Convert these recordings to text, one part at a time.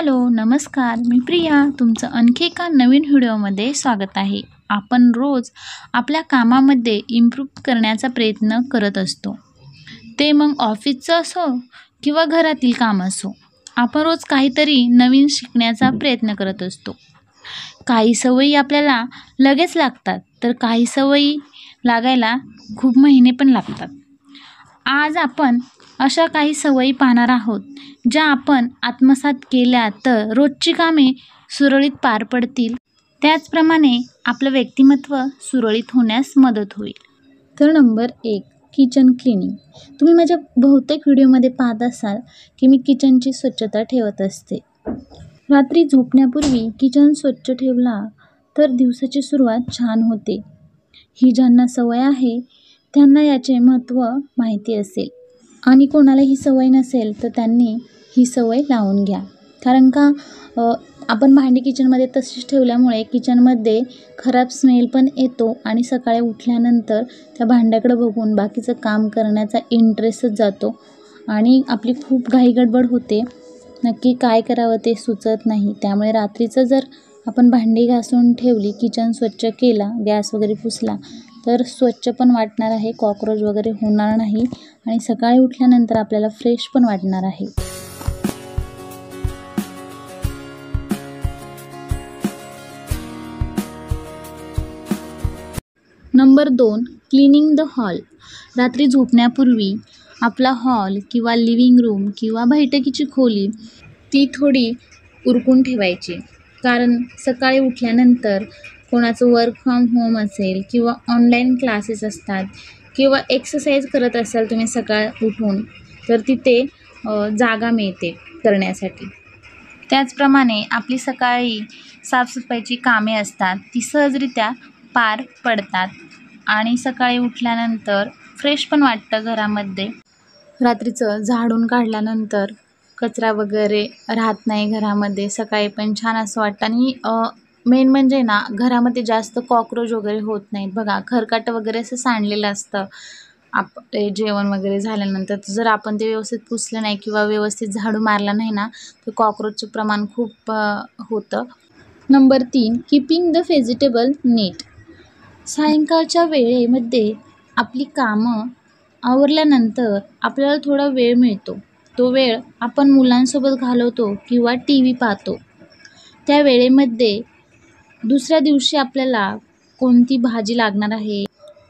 Hello, नमस्कार. मी प्रिया. तुमचं आणखी एका नवीन व्हिडिओमध्ये स्वागत आहे. आपण रोज आपल्या कामामध्ये इम्प्रूव्ह करण्याचा प्रयत्न करत असतो. ते मग ऑफिसचं असो किंवा घरातील काम असो. आपण रोज काहीतरी नवीन शिकण्याचा प्रयत्न करत असतो. काही सवयी आपल्याला लगेच लागतात, तर काही सवयी लागायला खूप महिने पण लागतात. आज आपण अशा काही सवयी पाहणार आहोत, ज्या आपण आत्मसात केल्या तर रोजची कामे सुरळीत पार पडतील. त्याचप्रमाणे आपलं व्यक्तिमत्व सुरळीत होण्यास मदत होईल. तर नंबर 1, किचन क्लिनिंग. तुम्ही माझ्या बहुतेक व्हिडिओमध्ये पाहत असाल की मी किचनची स्वच्छता ठेवत असते. रात्री झोपण्यापूर्वी किचन स्वच्छ ठेवला तर दिवसाची सुरुवात छान होते. ही ज्यांना सवय आहे त्यांना याचे महत्त्व माहिती असेल आणि कोणाला ही सवय नसेल तर त्यांनी ही सवय लावून घ्या. कारण का आपण भांडी किचनमध्ये तशीच ठेवल्यामुळे किचनमध्ये खराब स्मेल पण येतो आणि सकाळी उठल्यानंतर त्या भांड्याकडे बघून बाकीचं काम करण्याचा इंटरेस्टच जातो आणि आपली खूप घाईगडबड होते. नक्की काय करावं ते सुचत नाही. त्यामुळे रात्रीचं जर आपण भांडी घासून ठेवली, किचन स्वच्छ केला, गॅस वगैरे पुसला तर स्वच्छ पण वाटणार आहे, कॉक्रोच वगैरे होणार नाही आणि सकाळी उठल्यानंतर आपल्याला फ्रेश पण वाटणार आहे. Number 2, cleaning the hall. रात्री झोपण्यापूर्वी आपला हॉल किंवा लिव्हिंग रूम किंवा बैठकीची खोली ती थोडी उरकून ठेवायची. कारण सकाळी उठल्यानंतर कोणाचं वर्क फ्रॉम होम असेल किंवा ऑनलाईन क्लासेस असतात किंवा एक्सरसाइज करत असाल तुम्ही सकाळ उठून, तर तिथे जागा मिळते करण्यासाठी. त्याचप्रमाणे आपली सकाळी साफसफाईची कामे असतात ती सहजरित्या पार पडतात आणि सकाळी उठल्यानंतर फ्रेश पण वाटतं घरामध्ये. रात्रीचं झाडून काढल्यानंतर कचरा वगैरे राहत नाही घरामध्ये, सकाळी पण छान असं वाटतं आणि मेन म्हणजे ना घरामध्ये जास्त कॉक्रोच वगैरे होत नाहीत. बघा, खरकाटं वगैरे असं सांडलेलं असतं आपले जेवण वगैरे झाल्यानंतर. जर आपण ते व्यवस्थित पुसलं नाही किंवा व्यवस्थित झाडू मारला नाही ना तर कॉक्रोचचं प्रमाण खूप होतं. नंबर 3, कीपिंग द व्हेजिटेबल नीट. सायंकाळच्या वेळेमध्ये आपली कामं आवरल्यानंतर आपल्याला थोडा वेळ मिळतो. तो वेळ आपण मुलांसोबत घालवतो किंवा TV पाहतो. त्या वेळेमध्ये दुसऱ्या दिवशी आपल्याला कोणती भाजी लागणार आहे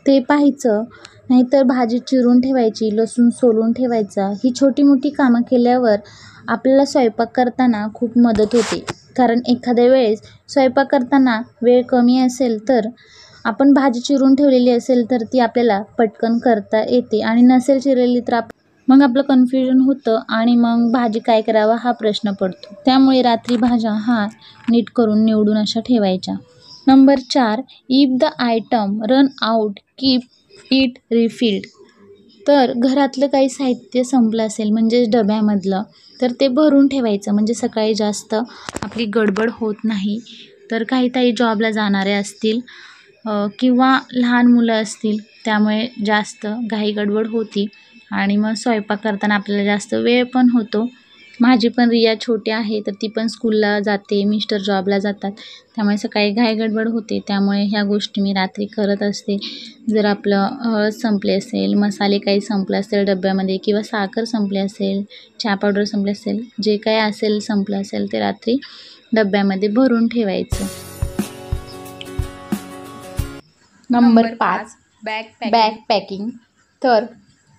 ते पाहायचं, नाहीतर भाजी चिरून ठेवायची, लसूण सोलून ठेवायचा. ही छोटी मोठी कामं केल्यावर आपल्याला स्वयंपाक करताना खूप मदत होते. कारण एखाद्या वेळेस स्वयंपाक करताना वेळ कमी असेल तर आपण भाजी चिरून ठेवलेली असेल तर ती आपल्याला पटकन करता येते आणि नसेल चिरलेली तर मग आपलं कन्फ्युजन होतं आणि मग भाजी काय करावा हा प्रश्न पडतो. त्यामुळे रात्री भाज्या नीट करून निवडून अशा ठेवायच्या. Number 4, if the item run out keep it रिफिल्ड. तर घरातलं काही साहित्य संपलं असेल म्हणजेच डब्यामधलं, तर ते भरून ठेवायचं म्हणजे सकाळी जास्त आपली गडबड होत नाही. तर काही ताई जॉबला जाणारे असतील किंवा लहान मुलं असतील त्यामुळे जास्त घाई गडबड होती आणि मग स्वयंपाक करताना आपल्याला जास्त वेळ पण होतो. माझी पण रिया छोटी आहे तर ती पण स्कूलला जाते, मिस्टर जॉबला जातात, त्यामुळे सकाळी घाई गडबड होते. त्यामुळे ह्या गोष्टी मी रात्री करत असते. जर आपलं हळद संपले असेल, मसाले काही संपले असेल डब्यामध्ये किंवा साखर संपली असेल, चहा पावडर संपले असेल, जे काही असेल संपलं असेल ते रात्री डब्यामध्ये भरून ठेवायचं. Number 5, bag packing. तर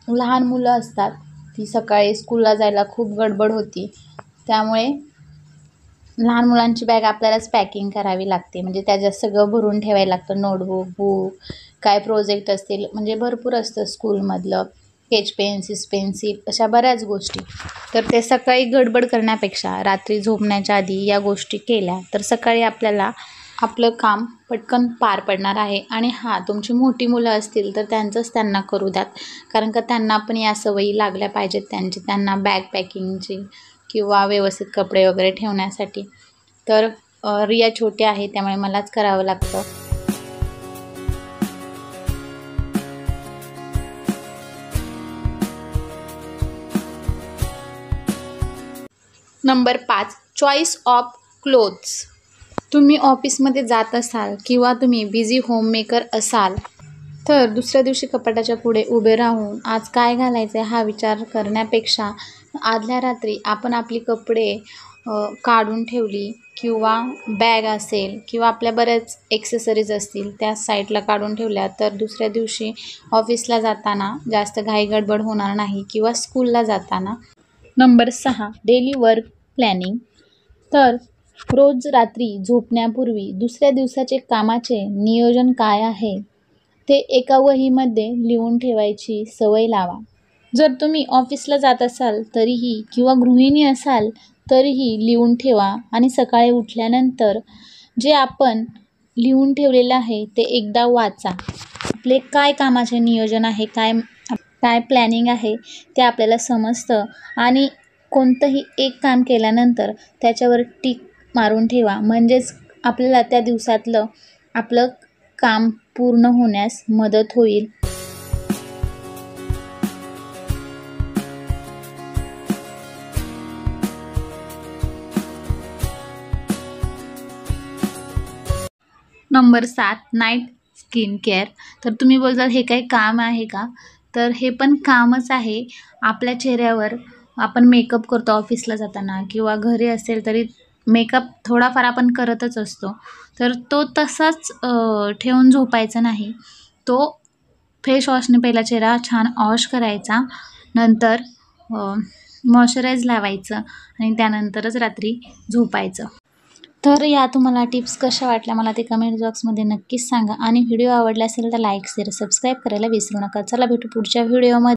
लहान मुलं असतात ती सकाळी स्कूलला जायला खूप गडबड होती. त्यामुळे लहान मुलांची बॅग आपल्यालाच पॅकिंग करावी लागते. म्हणजे त्याच्यात सगळं भरून ठेवायला लागतं. नोटबुक, बुक, काय प्रोजेक्ट असतील म्हणजे भरपूर असतं स्कूलमधलं, स्केच पेन, सिस पेन्सिल, अशा बऱ्याच गोष्टी. तर ते सकाळी गडबड करण्यापेक्षा रात्री झोपण्याच्या आधी या गोष्टी केल्या तर सकाळी आपल्याला आपलं काम पटकन पार पडणार आहे. आणि तुमची मोठी मुलं असतील तर त्यांचंच त्यांना करू द्यात, कारण का त्यांना पण या सवयी लागल्या पाहिजेत त्यांना बॅग पॅकिंगची किंवा व्यवस्थित कपडे वगैरे ठेवण्यासाठी. तर रिया छोटी आहे त्यामुळे मलाच करावं लागतं. Number 5, choice of clothes. तुम्ही ऑफिसमध्ये जात असाल किंवा तुम्ही बिझी होममेकर असाल तर दुसऱ्या दिवशी कपाटाच्या पुढे उभे राहून आज काय घालायचे हा विचार करण्यापेक्षा आदल्या रात्री आपण आपली कपडे काढून ठेवली किंवा बॅग असेल किंवा आपल्या बऱ्याच एक्सेसरीज असतील त्या साईडला काढून ठेवल्या तर दुसऱ्या दिवशी ऑफिसला जाताना जास्त घाई गडबड होणार नाही किंवा स्कूलला जाताना. Number 6 daily work planning. तर रोज रात्री झोपण्यापूर्वी दुसऱ्या दिवसाचे कामाचे नियोजन काय आहे ते एका वहीमध्ये लिहून ठेवायची सवय लावा. जर तुम्ही ऑफिसला जात असाल तरीही किंवा गृहिणी असाल तरीही लिहून ठेवा आणि सकाळी उठल्यानंतर जे आपण लिहून ठेवलेलं आहे ते एकदा वाचा. आपले काय कामाचे नियोजन आहे, काय प्लॅनिंग आहे ते आपल्याला समजतं आणि कोणतंही एक काम केल्यानंतर त्याच्यावर टिक मारून ठेवा. म्हणजेच आपल्याला त्या दिवसातलं आपलं काम पूर्ण होण्यास मदत होईल. Number 7 night skin care. तर तुम्ही बोलताल हे काही काम आहे का? तर हे पण कामच आहे. आपल्या चेहऱ्यावर आपण मेकअप करतो ऑफिसला जाताना किंवा घरी असेल तरी मेकअप थोडाफार आपण करतच असतो. तर तो तसाच ठेवून झोपायचा नाही. तो फेस वॉशने पहिला चेहरा छान वॉश करायचा, नंतर मॉइश्चराईज लावायचं आणि त्यानंतरच रात्री झोपायचं. तर या तुम्हाला टिप्स कशा वाटल्या मला ते कमेंट बॉक्समध्ये नक्कीच सांगा आणि व्हिडिओ आवडला असेल तर लाईक शेअर सबस्क्राईब करायला विसरू नका. चला भेटू पुढच्या व्हिडिओमध्ये.